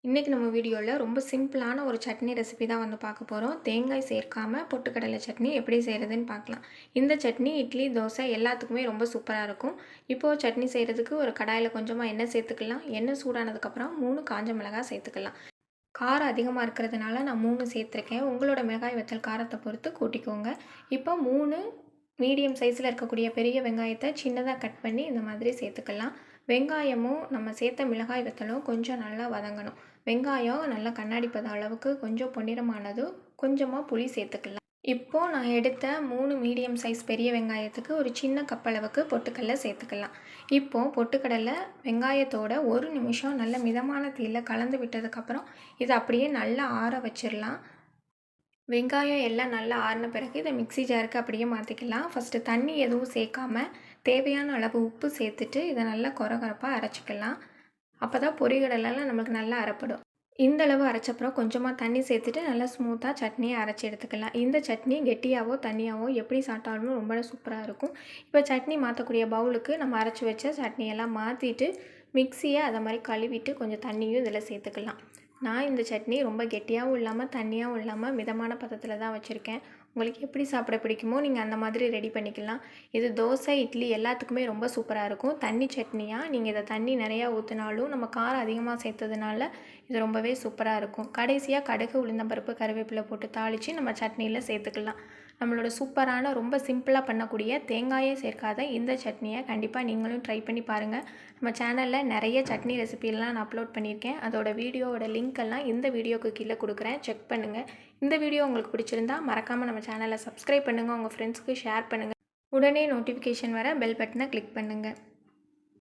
இன்றைக்கி நம்ம வீடியோவில் ரொம்ப சிம்பிளான ஒரு சட்னி ரெசிபி தான் வந்து பார்க்க போகிறோம். தேங்காய் சேர்க்காமல் பொட்டுக்கடலை சட்னி எப்படி செய்கிறதுன்னு பார்க்கலாம். இந்த சட்னி இட்லி, தோசை எல்லாத்துக்குமே ரொம்ப சூப்பராக இருக்கும். இப்போது சட்னி செய்கிறதுக்கு ஒரு கடாயில் கொஞ்சமாக எண்ணெய் சேர்த்துக்கலாம். எண்ணெய் சூடானதுக்கப்புறம் 3 காஞ்ச மிளகாய் சேர்த்துக்கலாம். காரம் அதிகமாக இருக்கிறதுனால நான் 3 சேர்த்துருக்கேன். உங்களோட மிளகாய் வத்தல் காரத்தை பொறுத்து கூட்டிக்கோங்க. இப்போ 3 மீடியம் சைஸில் இருக்கக்கூடிய பெரிய வெங்காயத்தை சின்னதாக கட் பண்ணி இந்த மாதிரி சேர்த்துக்கலாம். வெங்காயமும் நம்ம சேர்த்த மிளகாய் வத்தலும் கொஞ்சம் நல்லா வதங்கணும். வெங்காயம் நல்லா கண்ணாடி பதம் அளவுக்கு கொஞ்சம் பொன்னிறமானதும் கொஞ்சமாக புளி சேர்த்துக்கலாம். இப்போது நான் எடுத்த 3 மீடியம் சைஸ் பெரிய வெங்காயத்துக்கு ஒரு சின்ன கப் அளவுக்கு பொட்டுக்கடலை சேர்த்துக்கலாம். இப்போது பொட்டுக்கடலை வெங்காயத்தோட 1 நிமிஷம் நல்ல மிதமான தீயில் கலந்து விட்டதுக்கப்புறம் இதை அப்படியே நல்லா ஆற வச்சிடலாம். வெங்காயம் எல்லாம் நல்லா ஆறின பிறகு இதை மிக்ஸி ஜாருக்கு அப்படியே மாற்றிக்கலாம். ஃபஸ்ட்டு தண்ணி எதுவும் சேர்க்காம தேவையான அளவு உப்பு சேர்த்துட்டு இதை நல்லா கொரகொரப்பாக அரைச்சிக்கலாம். அப்போ தான் பொரிகடலைலாம் நம்மளுக்கு நல்லா அரைப்படும். இந்த அளவு அரைச்சப்புறம் கொஞ்சமாக தண்ணி சேர்த்துட்டு நல்லா ஸ்மூத்தாக சட்னியை அரைச்சி எடுத்துக்கலாம். இந்த சட்னி கெட்டியாவோ தண்ணியாவோ எப்படி சாப்பிட்டாலும் ரொம்ப சூப்பராக இருக்கும். இப்போ சட்னி மாற்றக்கூடிய பவுலுக்கு நம்ம அரைச்சி வச்ச சட்னியெல்லாம் மாற்றிட்டு மிக்ஸியை அதை மாதிரி கழுவிட்டு கொஞ்சம் தண்ணியும் இதில் சேர்த்துக்கலாம். நான் இந்த சட்னி ரொம்ப கெட்டியாகவும் இல்லாமல் தண்ணியாகவும் இல்லாமல் மிதமான பதத்தில் தான் வச்சுருக்கேன். உங்களுக்கு எப்படி சாப்பிட பிடிக்குமோ நீங்கள் அந்த மாதிரி ரெடி பண்ணிக்கலாம். இது தோசை, இட்லி எல்லாத்துக்குமே ரொம்ப சூப்பராக இருக்கும். தண்ணி சட்னியாக நீங்கள் இதை தண்ணி நிறையா ஊற்றினாலும் நம்ம காரம் அதிகமாக சேர்த்ததுனால இது ரொம்பவே சூப்பராக இருக்கும். கடைசியாக கடுகு, உளுந்தம்பருப்பு, கருவேப்பிலை போட்டு தாளித்து நம்ம சட்னியில் சேர்த்துக்கலாம். நம்மளோட சூப்பரான ரொம்ப சிம்பிளாக பண்ணக்கூடிய தேங்காயே சேர்க்காத இந்த சட்னியை கண்டிப்பாக நீங்களும் ட்ரை பண்ணி பாருங்கள். நம்ம சேனலில் நிறைய சட்னி ரெசிபிலாம் நான் அப்லோட் பண்ணியிருக்கேன். அதோட வீடியோவோட லிங்க் எல்லாம் இந்த வீடியோக்கு கீழே கொடுக்குறேன், செக் பண்ணுங்கள். இந்த வீடியோ உங்களுக்கு பிடிச்சிருந்தா மறக்காமல் நம்ம சேனலை சப்ஸ்கிரைப் பண்ணுங்கள், உங்கள் ஃப்ரெண்ட்ஸ்க்கு ஷேர் பண்ணுங்கள். உடனே நோட்டிஃபிகேஷன் வர பெல் பட்டனை கிளிக் பண்ணுங்கள்.